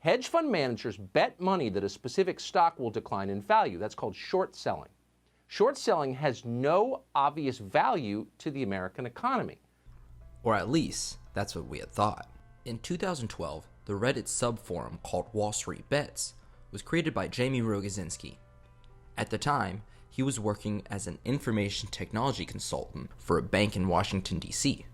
Hedge fund managers bet money that a specific stock will decline in value. That's called short selling. Short selling has no obvious value to the American economy. Or at least, that's what we had thought. In 2012, the Reddit subforum called Wall Street Bets was created by Jamie Rogozinski. At the time, he was working as an information technology consultant for a bank in Washington, D.C.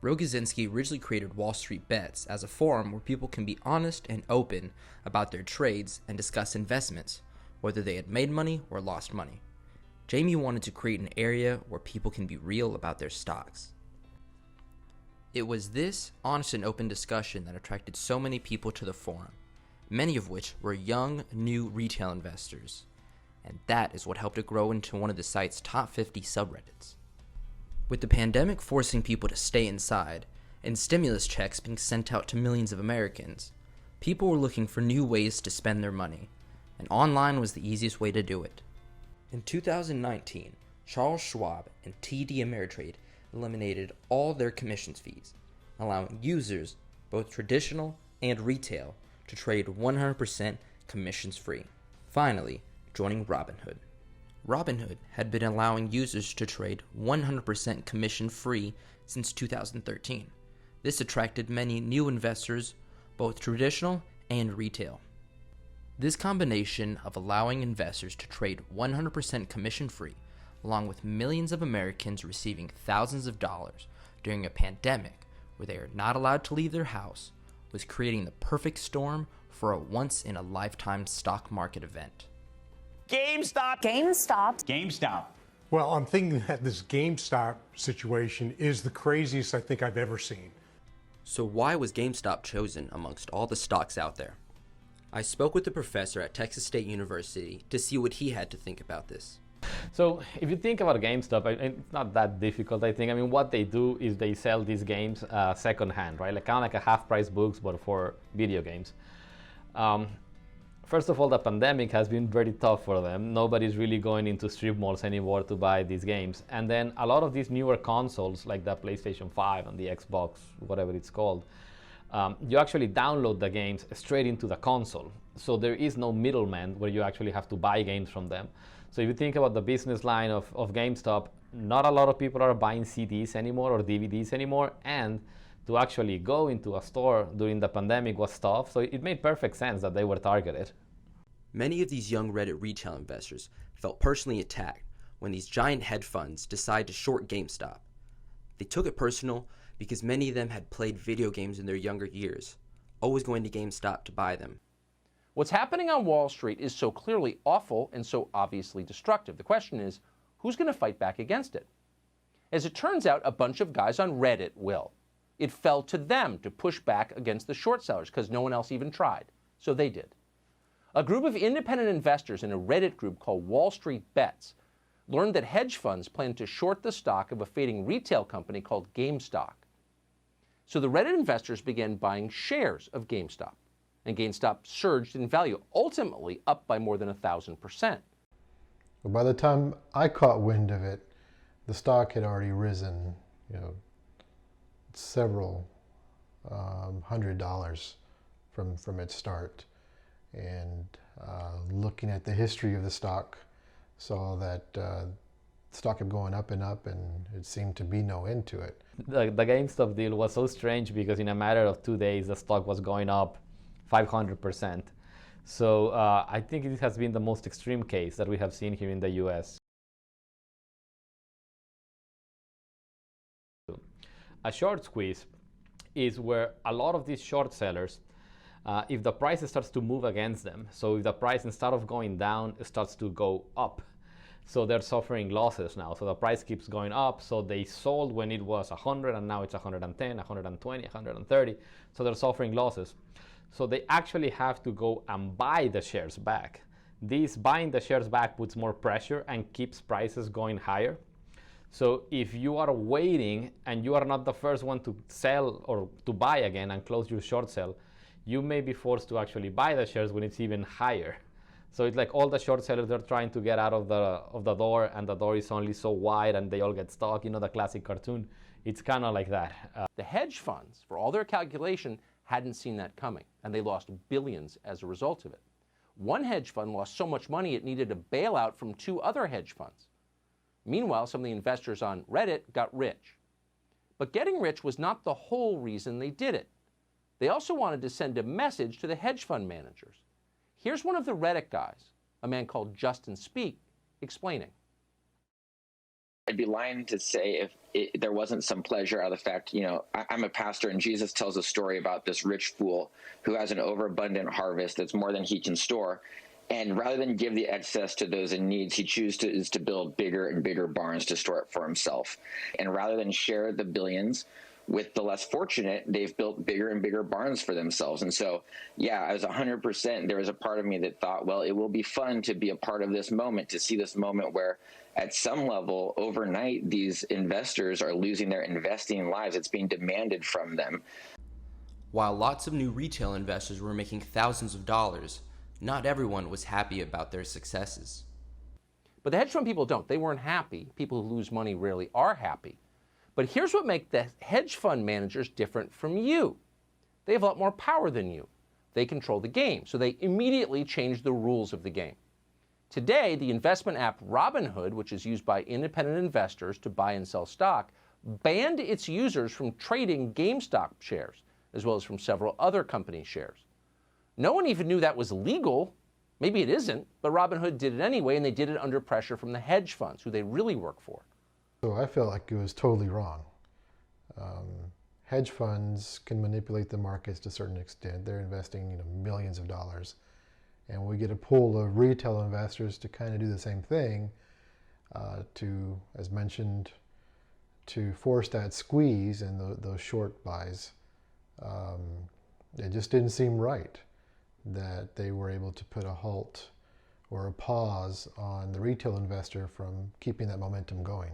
Rogozinski originally created Wall Street Bets as a forum where people can be honest and open about their trades and discuss investments, whether they had made money or lost money. Jamie wanted to create an area where people can be real about their stocks. It was this honest and open discussion that attracted so many people to the forum, many of which were young, new retail investors. And that is what helped it grow into one of the site's top 50 subreddits. With the pandemic forcing people to stay inside, and stimulus checks being sent out to millions of Americans, people were looking for new ways to spend their money, and online was the easiest way to do it. In 2019, Charles Schwab and TD Ameritrade eliminated all their commissions fees, allowing users, both traditional and retail, to trade 100% commissions-free. Finally, joining Robinhood. Robinhood had been allowing users to trade 100% commission-free since 2013. This attracted many new investors, both traditional and retail. This combination of allowing investors to trade 100% commission-free, along with millions of Americans receiving thousands of dollars during a pandemic where they are not allowed to leave their house, was creating the perfect storm for a once-in-a-lifetime stock market event. GameStop! GameStop! GameStop! Well, I'm thinking that this GameStop situation is the craziest I think I've ever seen. So why was GameStop chosen amongst all the stocks out there? I spoke with a professor at Texas State University to see what he had to think about this. So if you think about GameStop, it's not that difficult, I think. I mean, what they do is they sell these games secondhand, right? Like kind of like a half-price books, but for video games. First of all, the pandemic has been very tough for them. Nobody's really going into strip malls anymore to buy these games. And then a lot of these newer consoles, like the PlayStation 5 and the Xbox, whatever it's called, you actually download the games straight into the console. So there is no middleman where you actually have to buy games from them. So if you think about the business line of GameStop, not a lot of people are buying CDs anymore or DVDs anymore, and to actually go into a store during the pandemic was tough, so it made perfect sense that they were targeted. Many of these young Reddit retail investors felt personally attacked when these giant hedge funds decided to short GameStop. They took it personal because many of them had played video games in their younger years, always going to GameStop to buy them. What's happening on Wall Street is so clearly awful and so obviously destructive. The question is, who's going to fight back against it? As it turns out, a bunch of guys on Reddit will. It fell to them to push back against the short sellers because no one else even tried. So they did. A group of independent investors in a Reddit group called Wall Street Bets learned that hedge funds plan to short the stock of a fading retail company called GameStop. So the Reddit investors began buying shares of GameStop, and GameStop surged in value, ultimately up by more than 1,000%. By the time I caught wind of it, the stock had already risen, several $100s from its start. And looking at the history of the stock, saw that the stock kept going up and up, and it seemed to be no end to it. The GameStop deal was so strange because in a matter of 2 days, the stock was going up 500%. So I think it has been the most extreme case that we have seen here in the US. A short squeeze is where a lot of these short sellers, if the price starts to move against them, so if the price instead of going down, it starts to go up, so they're suffering losses now. So the price keeps going up, so they sold when it was 100 and now it's 110, 120, 130, so they're suffering losses. So they actually have to go and buy the shares back. This buying the shares back puts more pressure and keeps prices going higher. So if you are waiting and you are not the first one to sell or to buy again and close your short sell, you may be forced to actually buy the shares when it's even higher. So it's like all the short sellers are trying to get out of the door, and the door is only so wide and they all get stuck, the classic cartoon. It's kind of like that. The hedge funds, for all their calculation, hadn't seen that coming, and they lost billions as a result of it. One hedge fund lost so much money it needed a bailout from 2 other hedge funds. Meanwhile, some of the investors on Reddit got rich. But getting rich was not the whole reason they did it. They also wanted to send a message to the hedge fund managers. Here's one of the Reddit guys, a man called Justin Speak, explaining. I'd be lying to say if there wasn't some pleasure out of the fact, I'm a pastor, and Jesus tells a story about this rich fool who has an overabundant harvest that's more than he can store. And rather than give the excess to those in need, he chooses to build bigger and bigger barns to store it for himself. And rather than share the billions with the less fortunate, they've built bigger and bigger barns for themselves. And so, yeah, I was 100%, there was a part of me that thought, well, it will be fun to be a part of this moment, to see this moment where at some level overnight, these investors are losing their investing lives. It's being demanded from them. While lots of new retail investors were making thousands of dollars, not everyone was happy about their successes. But the hedge fund people don't. They weren't happy. People who lose money rarely are happy. But here's what makes the hedge fund managers different from you. They have a lot more power than you. They control the game, so they immediately change the rules of the game. Today, the investment app Robinhood, which is used by independent investors to buy and sell stock, banned its users from trading GameStop shares, as well as from several other company shares. No one even knew that was legal. Maybe it isn't, but Robinhood did it anyway, and they did it under pressure from the hedge funds, who they really work for. So I felt like it was totally wrong. Hedge funds can manipulate the markets to a certain extent. They're investing millions of dollars. And we get a pool of retail investors to kind of do the same thing, to, as mentioned, to force that squeeze and those short buys. It just didn't seem right that they were able to put a halt or a pause on the retail investor from keeping that momentum going.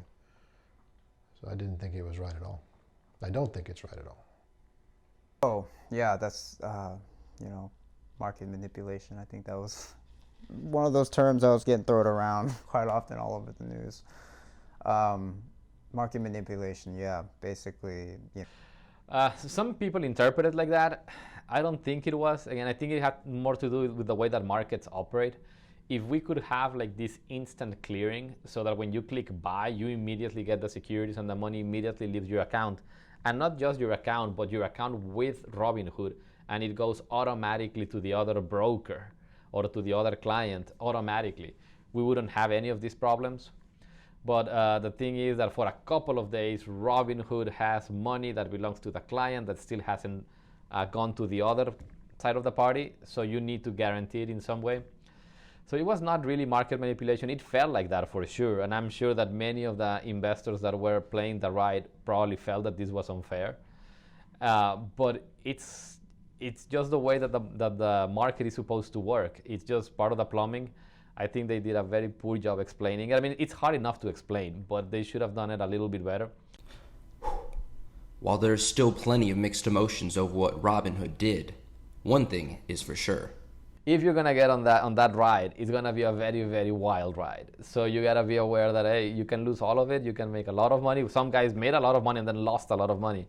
So I didn't think it was right at all. I don't think it's right at all. Oh, yeah, that's, market manipulation. I think that was one of those terms that was getting thrown around quite often all over the news. Market manipulation, yeah, basically. Yeah. Some people interpret it like that. I don't think it was. Again, I think it had more to do with the way that markets operate. If we could have like this instant clearing so that when you click buy, you immediately get the securities and the money immediately leaves your account. And not just your account, but your account with Robinhood. And it goes automatically to the other broker or to the other client automatically. We wouldn't have any of these problems. But the thing is that for a couple of days, Robinhood has money that belongs to the client that still hasn't gone to the other side of the party. So you need to guarantee it in some way. So it was not really market manipulation. It felt like that for sure. And I'm sure that many of the investors that were playing the ride probably felt that this was unfair. But it's just the way that the market is supposed to work. It's just part of the plumbing. I think they did a very poor job explaining it. I mean, it's hard enough to explain, but they should have done it a little bit better. While there's still plenty of mixed emotions over what Robinhood did, one thing is for sure. If you're gonna get on that ride, it's gonna be a very, very wild ride. So you gotta be aware that, hey, you can lose all of it, you can make a lot of money. Some guys made a lot of money and then lost a lot of money.